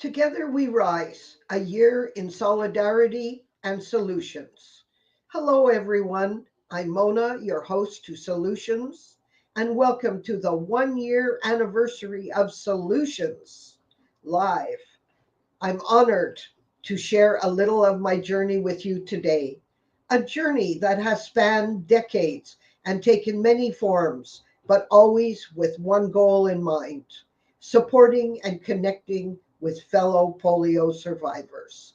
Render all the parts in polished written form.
Together we rise, a year in solidarity and solutions. Hello, everyone. I'm Mona, your host to Solutions, and welcome to the 1 year anniversary of Solutions Live. I'm honored to share a little of my journey with you today, a journey that has spanned decades and taken many forms, but always with one goal in mind: supporting and connecting with fellow polio survivors.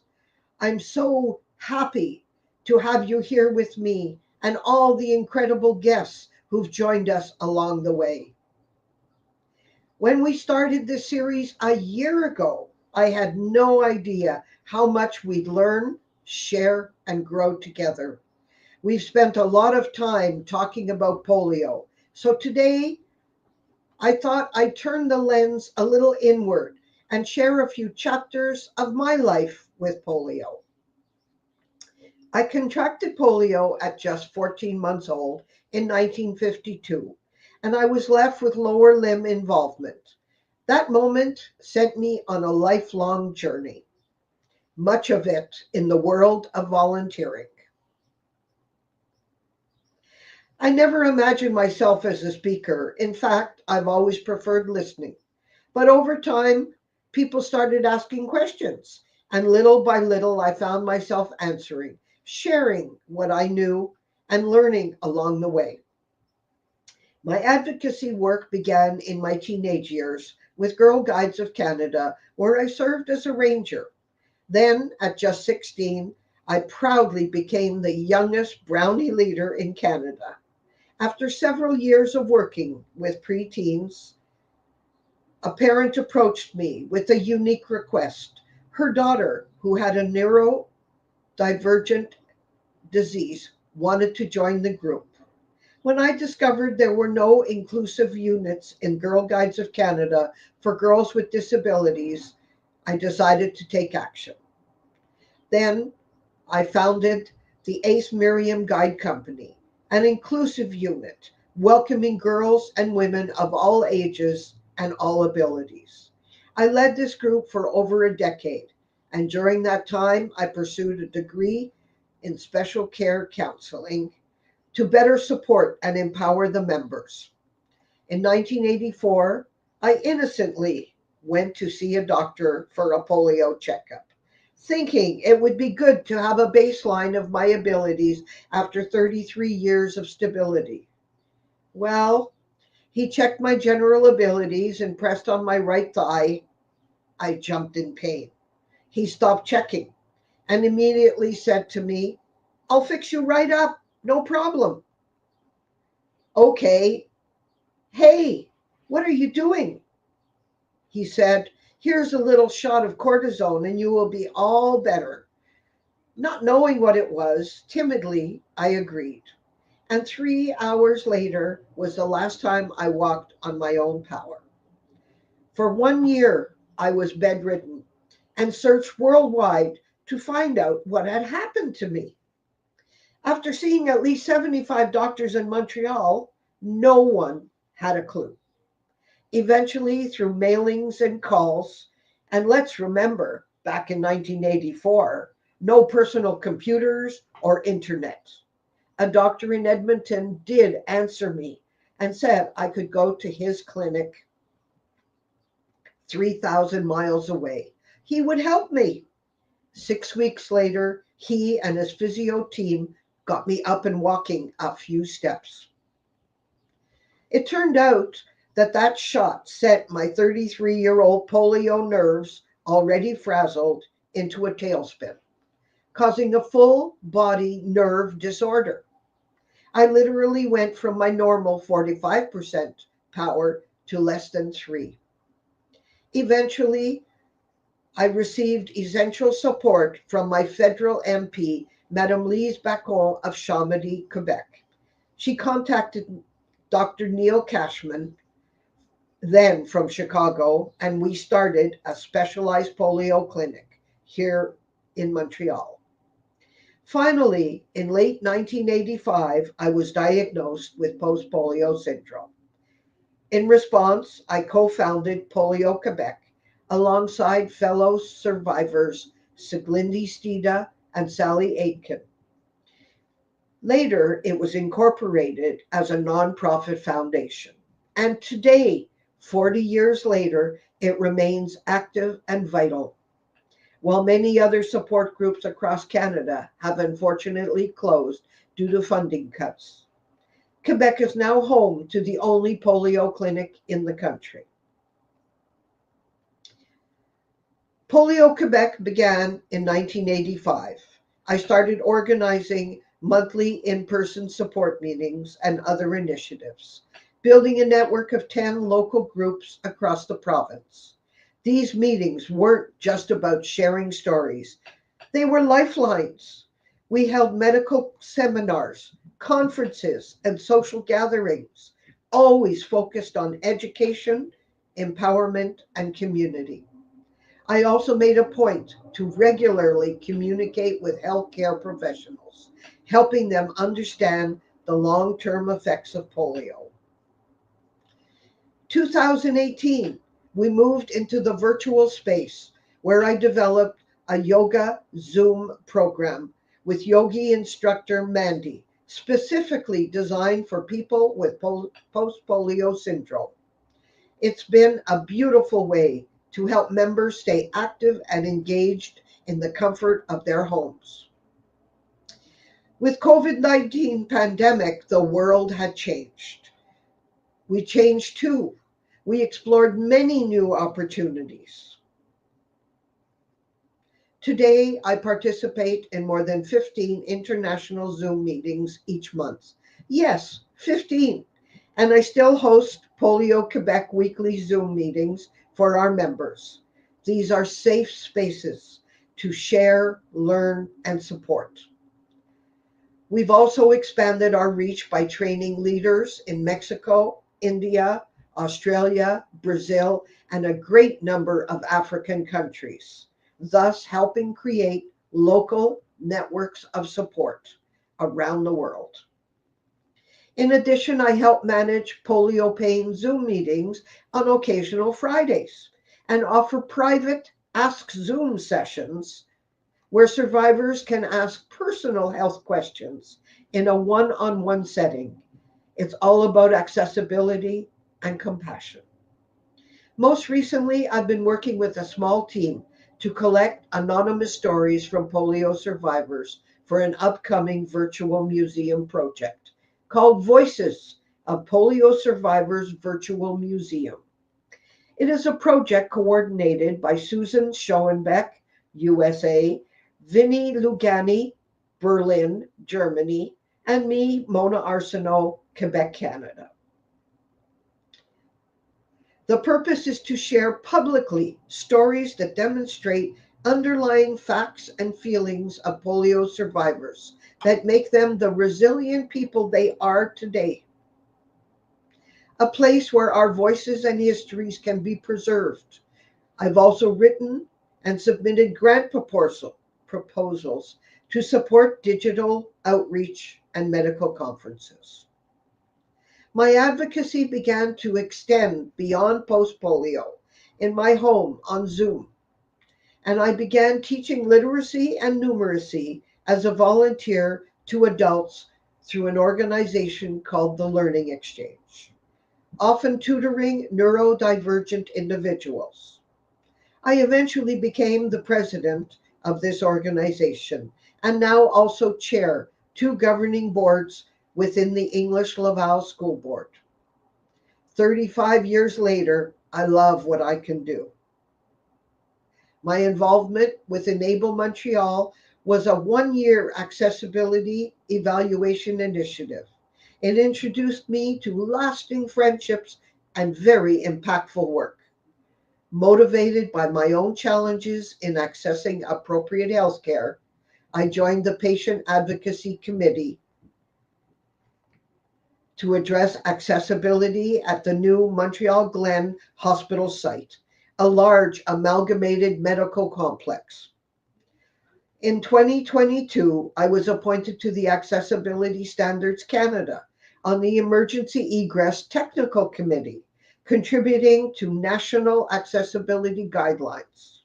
I'm so happy to have you here with me and all the incredible guests who've joined us along the way. When we started this series a year ago, I had no idea how much we'd learn, share, and grow together. We've spent a lot of time talking about polio. So today, I thought I'd turn the lens a little inward and share a few chapters of my life with polio. I contracted polio at just 14 months old in 1952, and I was left with lower limb involvement. That moment sent me on a lifelong journey, much of it in the world of volunteering. I never imagined myself as a speaker. In fact, I've always preferred listening. But over time, people started asking questions, and little by little, I found myself answering, sharing what I knew, and learning along the way. My advocacy work began in my teenage years with Girl Guides of Canada, where I served as a ranger. Then, at just 16, I proudly became the youngest Brownie leader in Canada. After several years of working with preteens, a parent approached me with a unique request. Her daughter, who had a neurodivergent disease, wanted to join the group. When I discovered there were no inclusive units in Girl Guides of Canada for girls with disabilities, I decided to take action. Then I founded the Ace Miriam Guide Company, an inclusive unit welcoming girls and women of all ages and all abilities. I led this group for over a decade, and during that time, I pursued a degree in special care counseling to better support and empower the members. In 1984, I innocently went to see a doctor for a polio checkup, thinking it would be good to have a baseline of my abilities after 33 years of stability. Well, he checked my general abilities and pressed on my right thigh. I jumped in pain. He stopped checking and immediately said to me, "I'll fix you right up, no problem." "Okay, hey, what are you doing?" He said, "Here's a little shot of cortisone and you will be all better." Not knowing what it was, timidly, I agreed. And 3 hours later was the last time I walked on my own power. For 1 year, I was bedridden and searched worldwide to find out what had happened to me. After seeing at least 75 doctors in Montreal, no one had a clue. Eventually, through mailings and calls, and let's remember, back in 1984, no personal computers or internet, a doctor in Edmonton did answer me and said I could go to his clinic 3,000 miles away. He would help me. 6 weeks later, he and his physio team got me up and walking a few steps. It turned out that that shot sent my 33-year-old polio nerves, already frazzled, into a tailspin, causing a full body nerve disorder. I literally went from my normal 45% power to less than 3. Eventually, I received essential support from my federal MP, Madame Lise Bacon of Chomedy, Quebec. She contacted Dr. Neil Cashman, then from Chicago, and we started a specialized polio clinic here in Montreal. Finally, in late 1985, I was diagnosed with post polio syndrome. In response, I co founded Polio Quebec, alongside fellow survivors Siglindi Stida and Sally Aitken. Later, it was incorporated as a nonprofit foundation. And today, 40 years later, it remains active and vital. While many other support groups across Canada have unfortunately closed due to funding cuts, Quebec is now home to the only polio clinic in the country. Polio Quebec began in 1985. I started organizing monthly in-person support meetings and other initiatives, building a network of 10 local groups across the province. These meetings weren't just about sharing stories, they were lifelines. We held medical seminars, conferences, and social gatherings, always focused on education, empowerment, and community. I also made a point to regularly communicate with healthcare professionals, helping them understand the long term effects of polio. 2018, we moved into the virtual space where I developed a yoga Zoom program with yogi instructor Mandy, specifically designed for people with post polio syndrome. It's been a beautiful way to help members stay active and engaged in the comfort of their homes. With COVID-19 pandemic, the world had changed. We changed too. We explored many new opportunities. Today, I participate in more than 15 international Zoom meetings each month. Yes, 15. And I still host Polio Quebec weekly Zoom meetings for our members. These are safe spaces to share, learn, and support. We've also expanded our reach by training leaders in Mexico, India, Australia, Brazil, and a great number of African countries, thus helping create local networks of support around the world. In addition, I help manage polio pain Zoom meetings on occasional Fridays and offer private Ask Zoom sessions where survivors can ask personal health questions in a one on one setting. It's all about accessibility and compassion. Most recently, I've been working with a small team to collect anonymous stories from polio survivors for an upcoming virtual museum project called Voices, a Polio Survivors Virtual Museum. It is a project coordinated by Susan Schoenbeck, USA, Vinnie Lugani, Berlin, Germany, and me, Mona Arsenault, Quebec, Canada. The purpose is to share publicly stories that demonstrate underlying facts and feelings of polio survivors that make them the resilient people they are today. A place where our voices and histories can be preserved. I've also written and submitted grant proposals to support digital outreach and medical conferences. My advocacy began to extend beyond post polio in my home on Zoom, and I began teaching literacy and numeracy as a volunteer to adults through an organization called the Learning Exchange, often tutoring neurodivergent individuals. I eventually became the president of this organization and now also chair two governing boards within the English Laval School Board. 35 years later, I love what I can do. My involvement with Enable Montreal was a 1 year accessibility evaluation initiative. It introduced me to lasting friendships and very impactful work. Motivated by my own challenges in accessing appropriate health care, I joined the Patient Advocacy Committee to address accessibility at the new Montreal Glen Hospital site, a large amalgamated medical complex. In 2022, I was appointed to the Accessibility Standards Canada on the Emergency Egress Technical Committee contributing to national accessibility guidelines.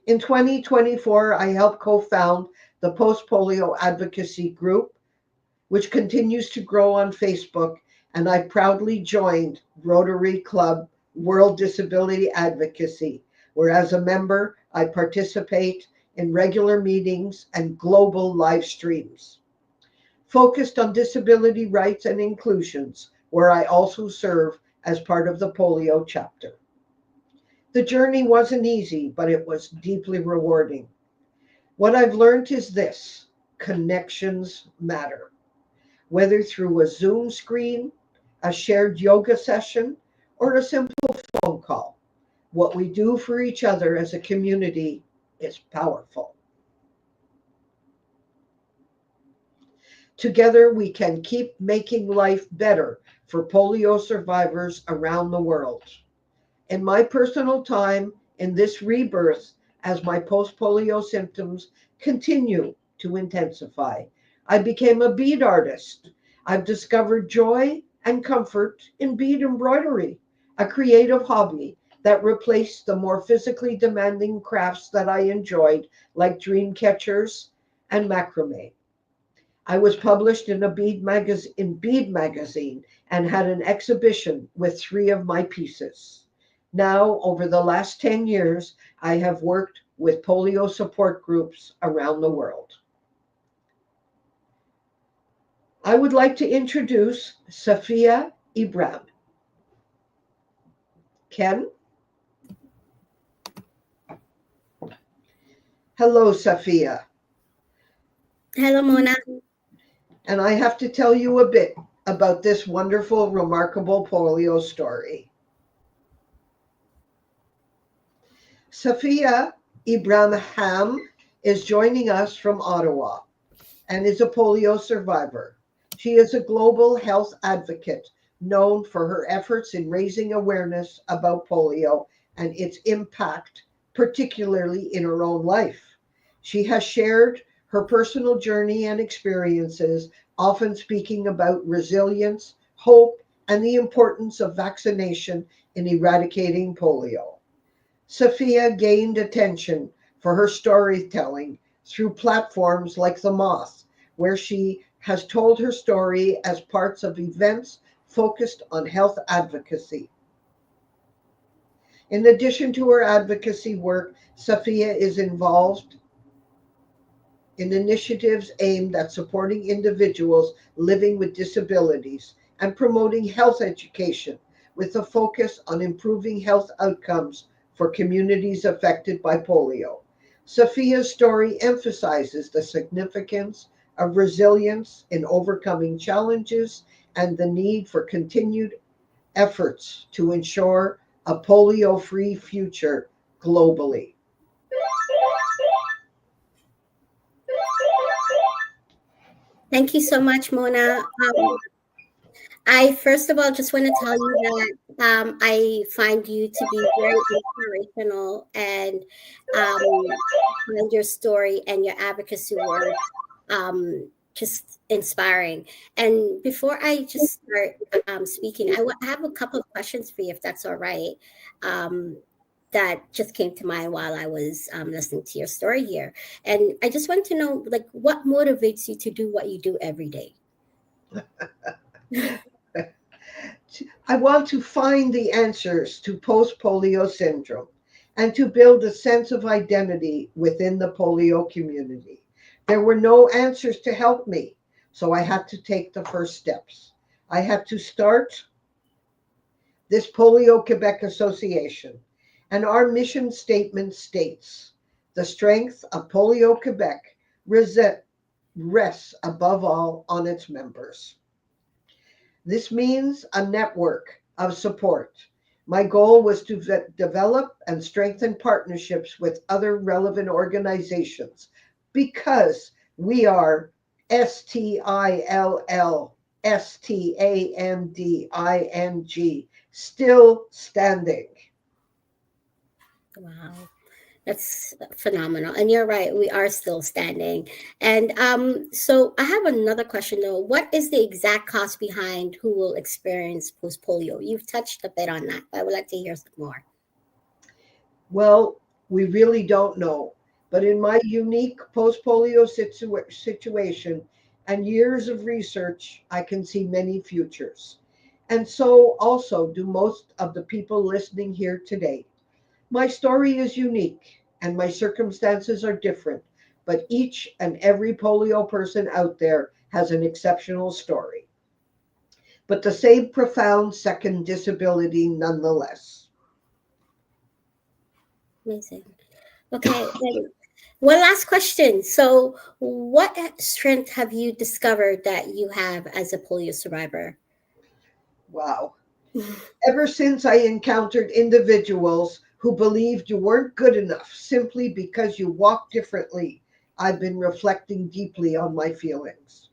In 2024, I helped co-found the Post-Polio Advocacy Group, which continues to grow on Facebook, and I proudly joined Rotary Club World Disability Advocacy, where as a member, I participate in regular meetings and global live streams. Focused on disability rights and inclusions, where I also serve as part of the polio chapter. The journey wasn't easy, but it was deeply rewarding. What I've learned is this: connections matter. Whether through a Zoom screen, a shared yoga session, or a simple phone call, what we do for each other as a community is powerful. Together, we can keep making life better for polio survivors around the world. In my personal time in this rebirth, as my post-polio symptoms continue to intensify, I became a bead artist. I've discovered joy and comfort in bead embroidery, a creative hobby that replaced the more physically demanding crafts that I enjoyed, like dream catchers and macrame. I was published in Bead magazine and had an exhibition with 3 of my pieces. Now, over the last 10 years, I have worked with polio support groups around the world. I would like to introduce Safia Ibrahim. Ken? Hello, Safia. Hello, Mona. And I have to tell you a bit about this wonderful, remarkable polio story. Safia Ibrahim is joining us from Ottawa and is a polio survivor. She is a global health advocate known for her efforts in raising awareness about polio and its impact, particularly in her own life. She has shared her personal journey and experiences, often speaking about resilience, hope, and the importance of vaccination in eradicating polio. Safia gained attention for her storytelling through platforms like The Moth, where she has told her story as parts of events focused on health advocacy. In addition to her advocacy work, Safia is involved in initiatives aimed at supporting individuals living with disabilities and promoting health education with a focus on improving health outcomes for communities affected by polio. Safia's story emphasizes the significance of resilience in overcoming challenges and the need for continued efforts to ensure a polio free future globally. Thank you so much, Mona. I first of all just want to tell you that I find you to be very inspirational, and find your story and your advocacy work just inspiring. And before I just start speaking, I have a couple of questions for you, if that's all right. Um, that just came to mind while I was listening to your story here. And I just want to know, like, what motivates you to do what you do every day? I want to find the answers to post polio syndrome and to build a sense of identity within the polio community. There were no answers to help me, so I had to take the first steps. I had to start this Polio Quebec Association, and our mission statement states the strength of Polio Quebec rests above all on its members. This means a network of support. My goal was to develop and strengthen partnerships with other relevant organizations because we are STILLSTANDING, still standing. Wow. That's phenomenal. And you're right, we are still standing. And so I have another question though. What is the exact cost behind who will experience post polio? You've touched a bit on that, but I would like to hear some more. Well, we really don't know. But in my unique post polio situation and years of research, I can see many futures. And so also do most of the people listening here today. My story is unique and my circumstances are different, but each and every polio person out there has an exceptional story, but the same profound second disability nonetheless. Amazing. Okay. And one last question. So, what strength have you discovered that you have as a polio survivor? Wow. Ever since I encountered individuals who believed you weren't good enough simply because you walk differently, I've been reflecting deeply on my feelings.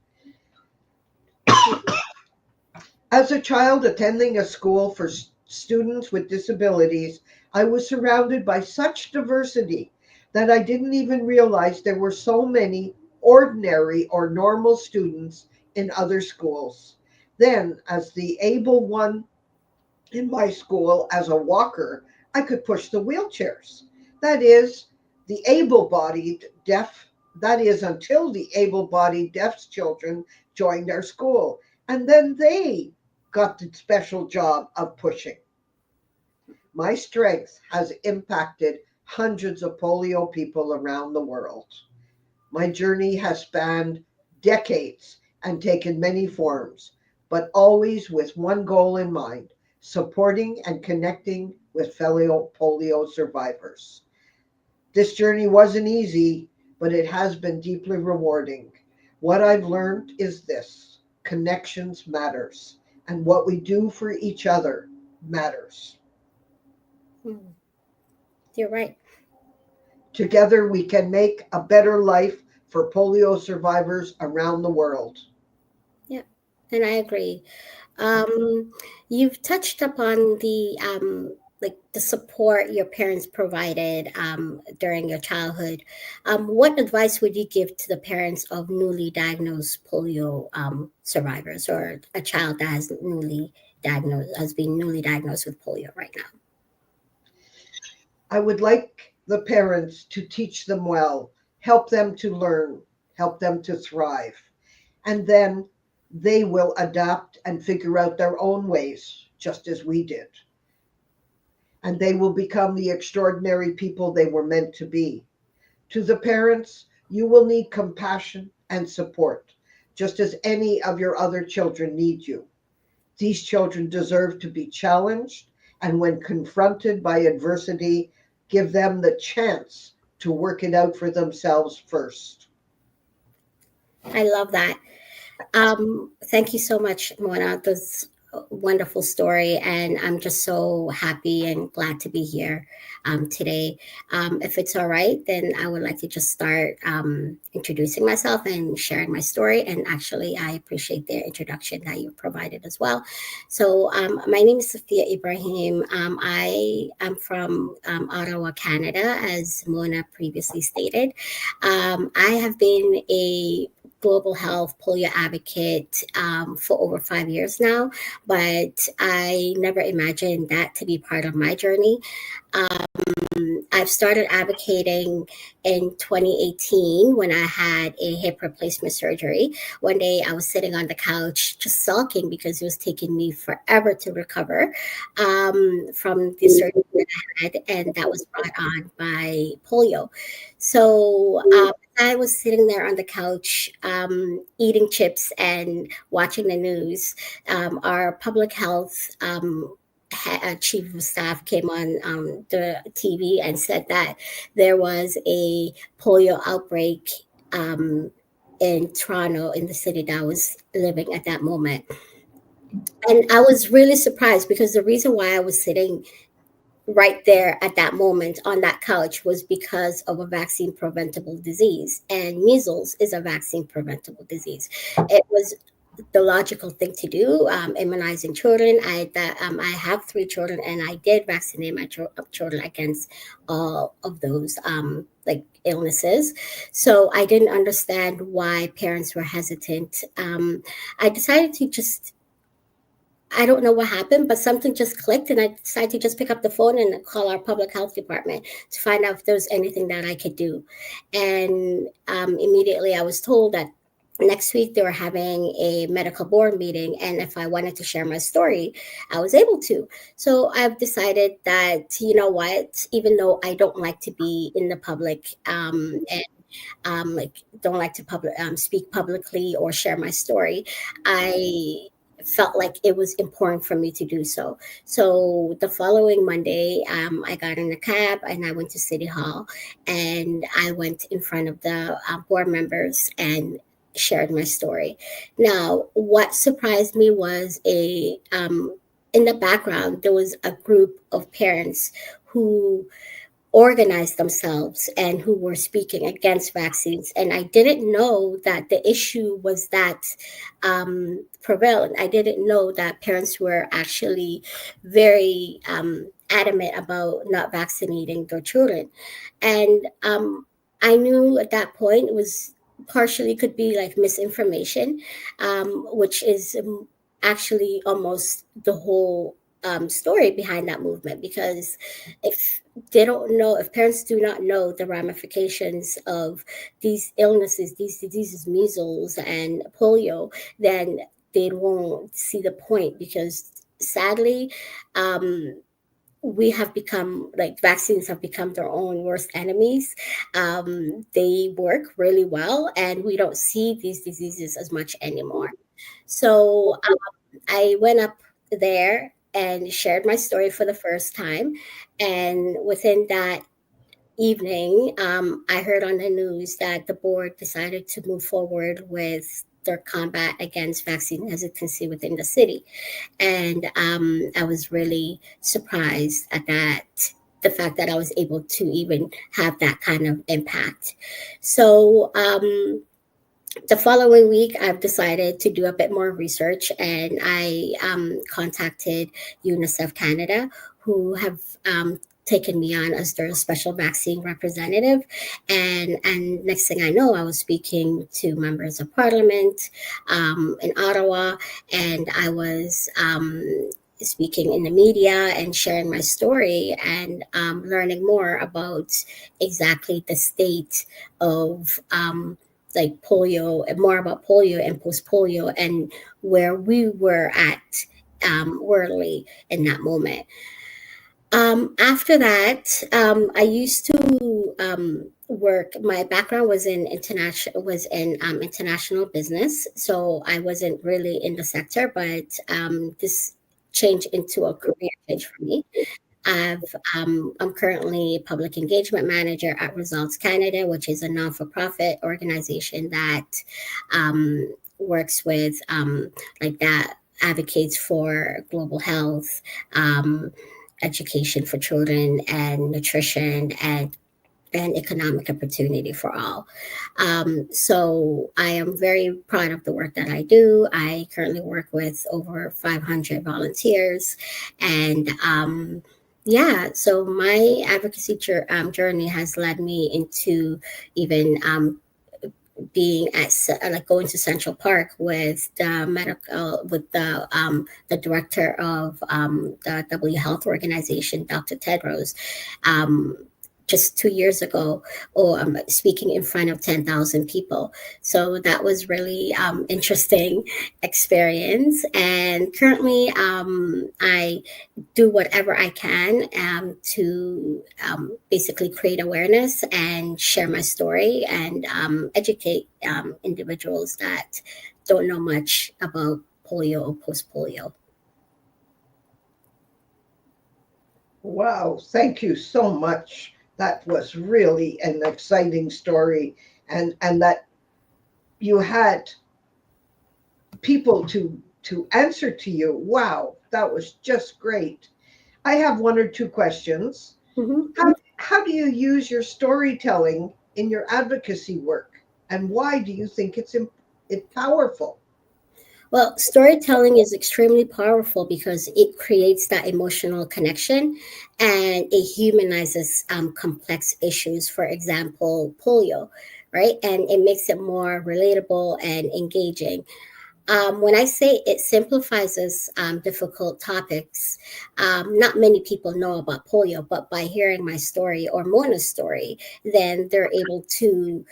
As a child attending a school for students with disabilities, I was surrounded by such diversity that I didn't even realize there were so many ordinary or normal students in other schools. Then, as the able one in my school, as a walker, I could push the wheelchairs. That is, the able bodied deaf, that is, until the able bodied deaf children joined our school. And then they got the special job of pushing. My strength has impacted hundreds of polio people around the world. My journey has spanned decades and taken many forms, but always with one goal in mind: supporting and connecting with fellow polio survivors. This journey wasn't easy, but it has been deeply rewarding. What I've learned is this: connections matters, and what we do for each other matters. Hmm, you're right. Together, we can make a better life for polio survivors around the world. Yeah, and I agree. You've touched upon the like the support your parents provided during your childhood. What advice would you give to the parents of newly diagnosed polio survivors, or a child that has been newly diagnosed with polio right now? I would like the parents to teach them well, help them to learn, help them to thrive, and then they will adapt and figure out their own ways, just as we did. And they will become the extraordinary people they were meant to be. To the parents, you will need compassion and support, just as any of your other children need you. These children deserve to be challenged, and when confronted by adversity, give them the chance to work it out for themselves first. I love that. Thank you so much, Mona. This wonderful story, and I'm just so happy and glad to be here today. If it's all right, then I would like to just start introducing myself and sharing my story. And actually, I appreciate the introduction that you provided as well. So, my name is Sophia Ibrahim. I am from Ottawa, Canada, as Mona previously stated. I have been a global health polio advocate for over 5 years now, but I never imagined that to be part of my journey. I've started advocating in 2018 when I had a hip replacement surgery. One day I was sitting on the couch just sulking because it was taking me forever to recover from the surgery that I had, and that was brought on by polio. So I was sitting there on the couch eating chips and watching the news. Our public health chief of staff came on the TV and said that there was a polio outbreak in Toronto, in the city that I was living at that moment. And I was really surprised because the reason why I was sitting right there at that moment on that couch was because of a vaccine preventable disease, and measles is a vaccine preventable disease. It was the logical thing to do, immunizing children. I have 3 children, and I did vaccinate my children against all of those like illnesses. So I didn't understand why parents were hesitant. I decided to just, I don't know what happened, but something just clicked, and I decided to just pick up the phone and call our public health department to find out if there was anything that I could do. And immediately I was told that next week they were having a medical board meeting, and if I wanted to share my story, I was able to. So I've decided that, you know what, even though I don't like to be in the public, and like don't like to speak publicly or share my story, I felt like it was important for me to do so. So the following Monday, I got in a cab and I went to City Hall, and I went in front of the board members and shared my story. Now, what surprised me was in the background there was a group of parents who organized themselves and who were speaking against vaccines. And I didn't know that the issue was that prevalent. I didn't know that parents were actually very adamant about not vaccinating their children. And I knew at that point it was partially could be like misinformation, which is actually almost the whole story behind that movement, because if they don't know, if parents do not know the ramifications of these illnesses, these diseases, measles and polio, then they won't see the point, because sadly, we have become like vaccines have become their own worst enemies. They work really well, and we don't see these diseases as much anymore. So I went up there and shared my story for the first time. And within that evening, I heard on the news that the board decided to move forward with their combat against vaccine hesitancy within the city. And I was really surprised at that, the fact that I was able to even have that kind of impact. So, the following week, I've decided to do a bit more research, and I contacted UNICEF Canada, who have taken me on as their special vaccine representative. And next thing I know, I was speaking to members of parliament in Ottawa, and I was speaking in the media and sharing my story, and learning more about exactly the state of like polio, and more about polio and post polio, and where we were at worldly in that moment. After that, I used to work. My background was in international business, so I wasn't really in the sector, but this changed into a career change for me. I'm currently public engagement manager at Results Canada, which is a non-for-profit organization that works with like that advocates for global health, education for children, and nutrition, and economic opportunity for all. So I am very proud of the work that I do. I currently work with over 500 volunteers, and yeah, so my advocacy journey has led me into even being at like going to Central Park with the director of the W Health Organization, Dr. Tedros. Um, just 2 years ago, or speaking in front of 10,000 people. So that was really interesting experience. And currently, I do whatever I can to basically create awareness and share my story, and educate individuals that don't know much about polio or post polio. Wow, thank you so much. That was really an exciting story, and that you had people to answer to you. Wow, that was just great. I have one or two questions. Mhm. How do you use your storytelling in your advocacy work, and why do you think it's powerful? Well, storytelling is extremely powerful because it creates that emotional connection and it humanizes complex issues. For example, polio, right? And it makes it more relatable and engaging. When I say it simplifies difficult topics, not many people know about polio, but by hearing my story or Mona's story, then they're able to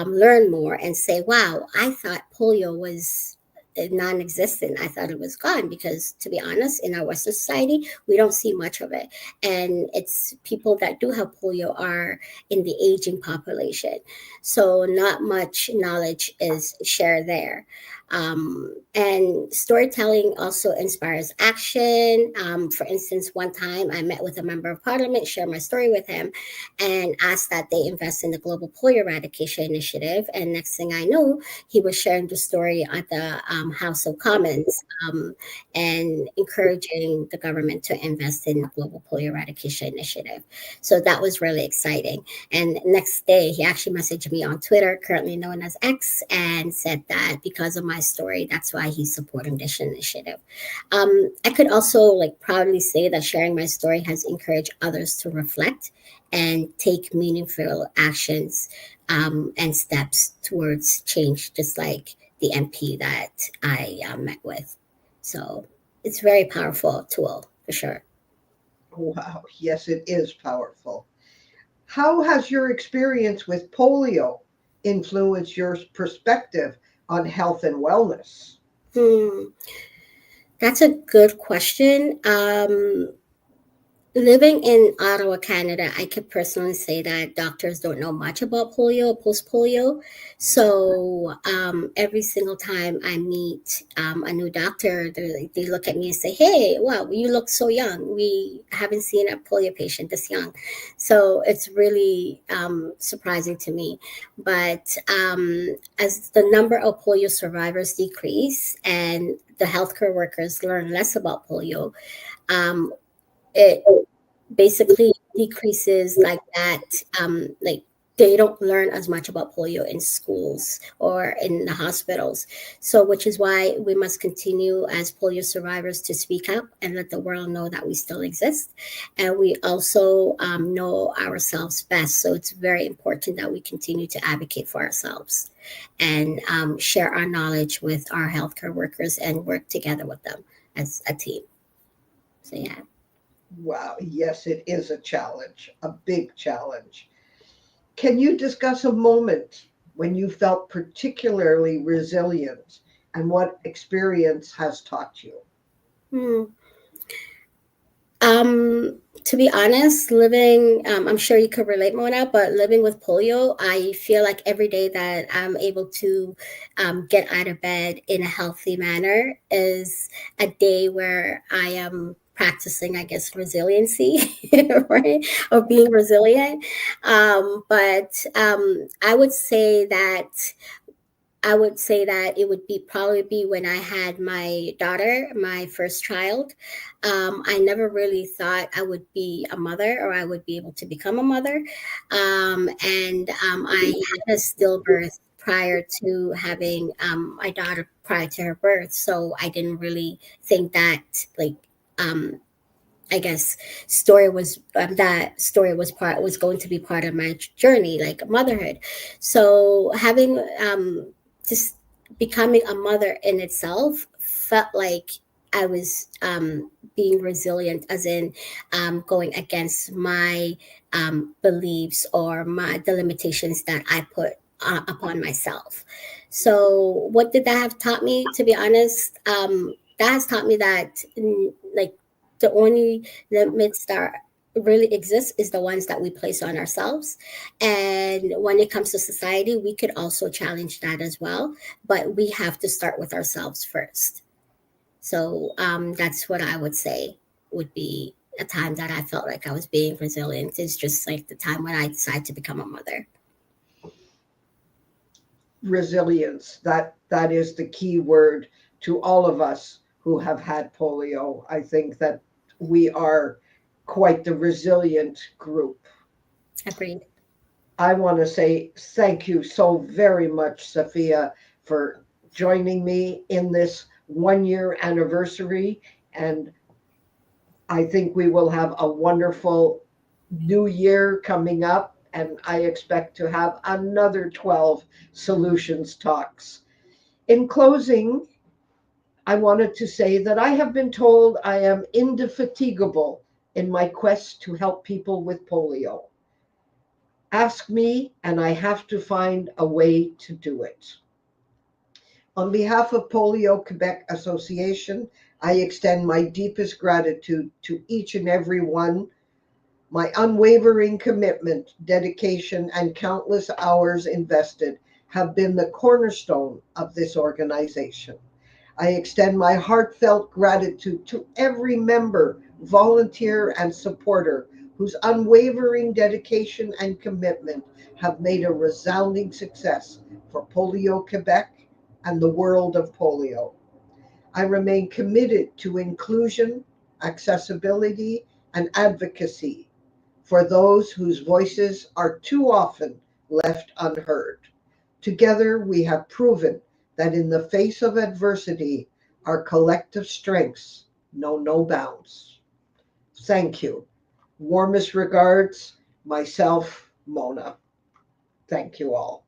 learn more and say, wow, I thought polio was non-existent. I thought it was gone because, to be honest, in our Western society, we don't see much of it. And it's people that do have polio are in the aging population. So not much knowledge is shared there. And storytelling also inspires action. For instance, one time I met with a member of parliament, shared my story with him, and asked that they invest in the Global Polio Eradication Initiative. And next thing I know, he was sharing the story at the House of Commons and encouraging the government to invest in the Global Polio Eradication Initiative. So that was really exciting. And next day, he actually messaged me on Twitter, currently known as X, and said that because of my story, that's why he's supporting this initiative. I could also proudly say that sharing my story has encouraged others to reflect and take meaningful actions and steps towards change, just like the MP that I met with. So it's a very powerful tool for sure. Wow, yes, it is powerful. How has your experience with polio influenced your perspective on health and wellness? Hmm, that's a good question. Living in Ottawa, Canada, I could personally say that doctors don't know much about polio, post polio. So every single time I meet a new doctor, they look at me and say, "Hey, wow, you look so young. We haven't seen a polio patient this young." So it's really surprising to me. But as the number of polio survivors decrease and the healthcare workers learn less about polio, um, it basically decreases like that like they don't learn as much about polio in schools or in the hospitals, so which is why we must continue as polio survivors to speak up and let the world know that we still exist, and we also know ourselves best, so it's very important that we continue to advocate for ourselves and share our knowledge with our healthcare workers and work together with them as a team. So yeah. Wow, yes, it is a challenge, a big challenge. Can you discuss a moment when you felt particularly resilient and what experience has taught you? Hmm. To be honest, living, I'm sure you could relate, Mona, but living with polio, I feel like every day that I'm able to get out of bed in a healthy manner is a day where I am practicing, I guess, resiliency, right? Or being resilient. But I would say that it would be probably be when I had my daughter, my first child. I never really thought I would be a mother or I would be able to become a mother. And I had a stillbirth prior to having my daughter prior to her birth. So I didn't really think that um, I guess that story was going to be part of my journey, like motherhood. So having just becoming a mother in itself felt like I was being resilient, as in going against my beliefs or the limitations that I put upon myself. So what did that have taught me? To be honest, that has taught me that the only limits that really exist is the ones that we place on ourselves. And when it comes to society, we could also challenge that as well, but we have to start with ourselves first. So that's what I would say would be a time that I felt like I was being resilient. Is just like the time when I decided to become a mother. Resilience, that is the key word to all of us who have had polio. I think that we are quite the resilient group. Agreed. I want to say thank you so very much, Sophia, for joining me in this 1 year anniversary, and I think we will have a wonderful new year coming up, and I expect to have another 12 solutions talks. In closing, I wanted to say that I have been told I am indefatigable in my quest to help people with polio. Ask me, and I have to find a way to do it. On behalf of Polio Quebec Association, I extend my deepest gratitude to each and every one. My unwavering commitment, dedication, and countless hours invested have been the cornerstone of this organization. I extend my heartfelt gratitude to every member, volunteer, and supporter whose unwavering dedication and commitment have made a resounding success for Polio Quebec and the world of polio. I remain committed to inclusion, accessibility, and advocacy for those whose voices are too often left unheard. Together, we have proven that in the face of adversity, our collective strengths know no bounds. Thank you. Warmest regards, myself, Mona. Thank you all.